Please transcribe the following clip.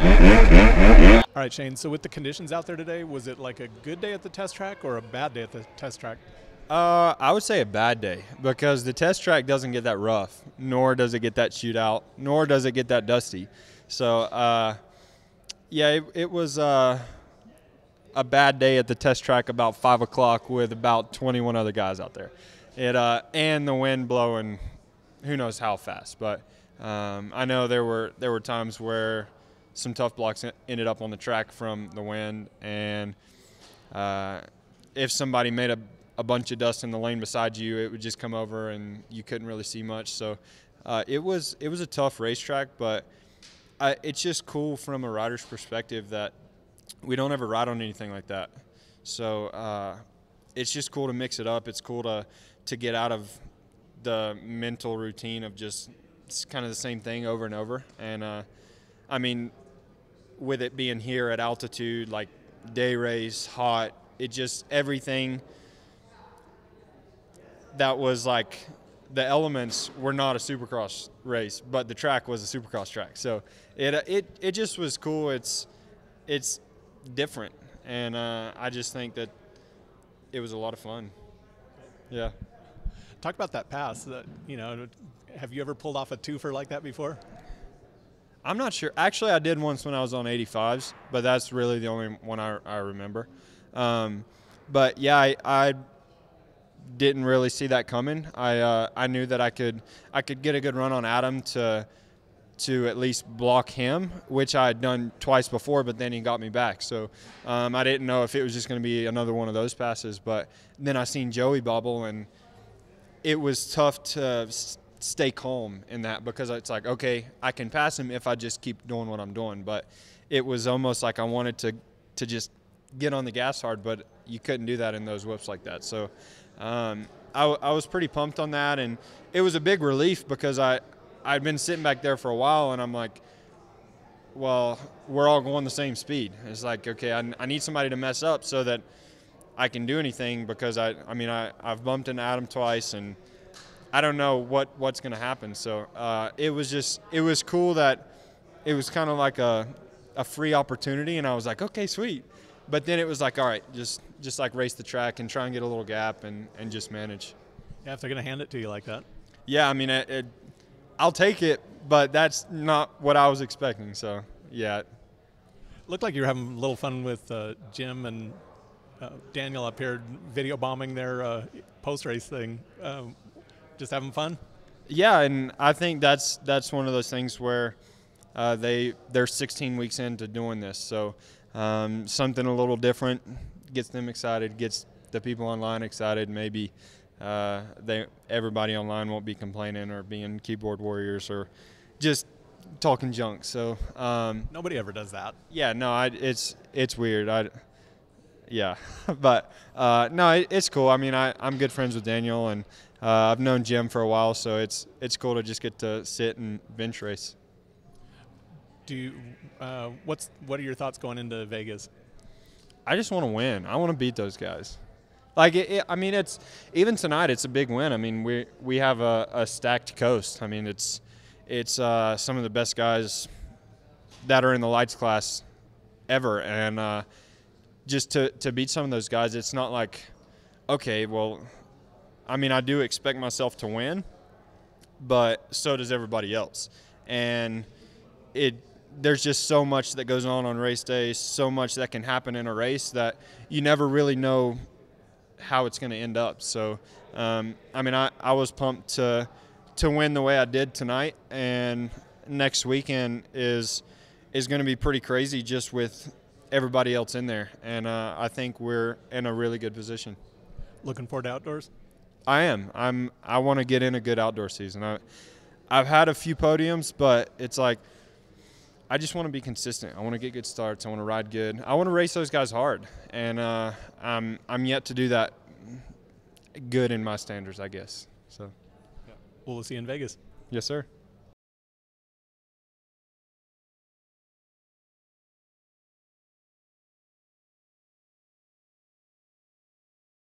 All right, Shane, so with the conditions out there today, was it like a good day at the test track or a bad day at the test track? I would say a bad day because the test track doesn't get that rough, nor does it get that shootout, nor does it get that dusty. So, it was a bad day at the test track about 5 o'clock with about 21 other guys out there. And the wind blowing who knows how fast. But I know there were times where some tough blocks ended up on the track from the wind, and if somebody made a bunch of dust in the lane beside you, it would just come over and you couldn't really see much. So it was a tough racetrack, but it's just cool from a rider's perspective that we don't ever ride on anything like that. So it's just cool to mix it up. It's cool to get out of the mental routine of just it's kind of the same thing over and over. And I mean, with it being here at altitude, like day race, hot, it just everything that was like the elements were not a Supercross race, but the track was a Supercross track. So it just was cool. It's different, and I just think that it was a lot of fun. Yeah. Talk about that pass. Have you ever pulled off a twofer like that before? I'm not sure. Actually, I did once when I was on 85s, but that's really the only one I remember. But yeah, I didn't really see that coming. I knew that I could get a good run on Adam to at least block him, which I had done twice before, but then he got me back. So I didn't know if it was just going to be another one of those passes. But then I seen Joey bobble, and it was tough to stay calm in that because it's like, okay, I can pass him if I just keep doing what I'm doing. But it was almost like I wanted to just get on the gas hard, but you couldn't do that in those whips like that. So I was pretty pumped on that, and it was a big relief because I'd been sitting back there for a while, and I'm like, well, we're all going the same speed. It's like, okay, I need somebody to mess up so that I can do anything because I've bumped into Adam twice, and I don't know what's going to happen. So it was cool that it was kind of like a free opportunity, and I was like, okay, sweet. But then it was like, all right, just like race the track and try and get a little gap and just manage. Yeah, if they're going to hand it to you like that. Yeah, I mean, I'll take it, but that's not what I was expecting. So, yeah. Looked like you were having a little fun with Jim and Daniel up here video bombing their post-race thing. Just having fun? Yeah, and I think that's one of those things where they're 16 weeks into doing this. So something a little different gets them excited, gets the people online excited. Maybe everybody online won't be complaining or being keyboard warriors or just talking junk. So nobody ever does that. Yeah, no, it's weird. Yeah, but no, it's cool. I mean, I'm good friends with Daniel, and I've known Jim for a while, so it's cool to just get to sit and bench race. What are your thoughts going into Vegas? I just want to win. I want to beat those guys. Like it's even tonight. It's a big win. I mean, we have a stacked coast. I mean, it's some of the best guys that are in the lights class ever, and just to beat some of those guys, it's not like, okay, well, I mean, I do expect myself to win, but so does everybody else, and there's just so much that goes on race day, so much that can happen in a race that you never really know how it's going to end up. So, I mean, I was pumped to win the way I did tonight, and next weekend is going to be pretty crazy just with everybody else in there, and I think we're in a really good position. Looking forward to outdoors? I am. I want to get in a good outdoor season. I've had a few podiums, but it's like I just want to be consistent. I want to get good starts. I want to ride good. I want to race those guys hard, and I'm yet to do that good in my standards, I guess. So, we'll see you in Vegas. Yes, sir.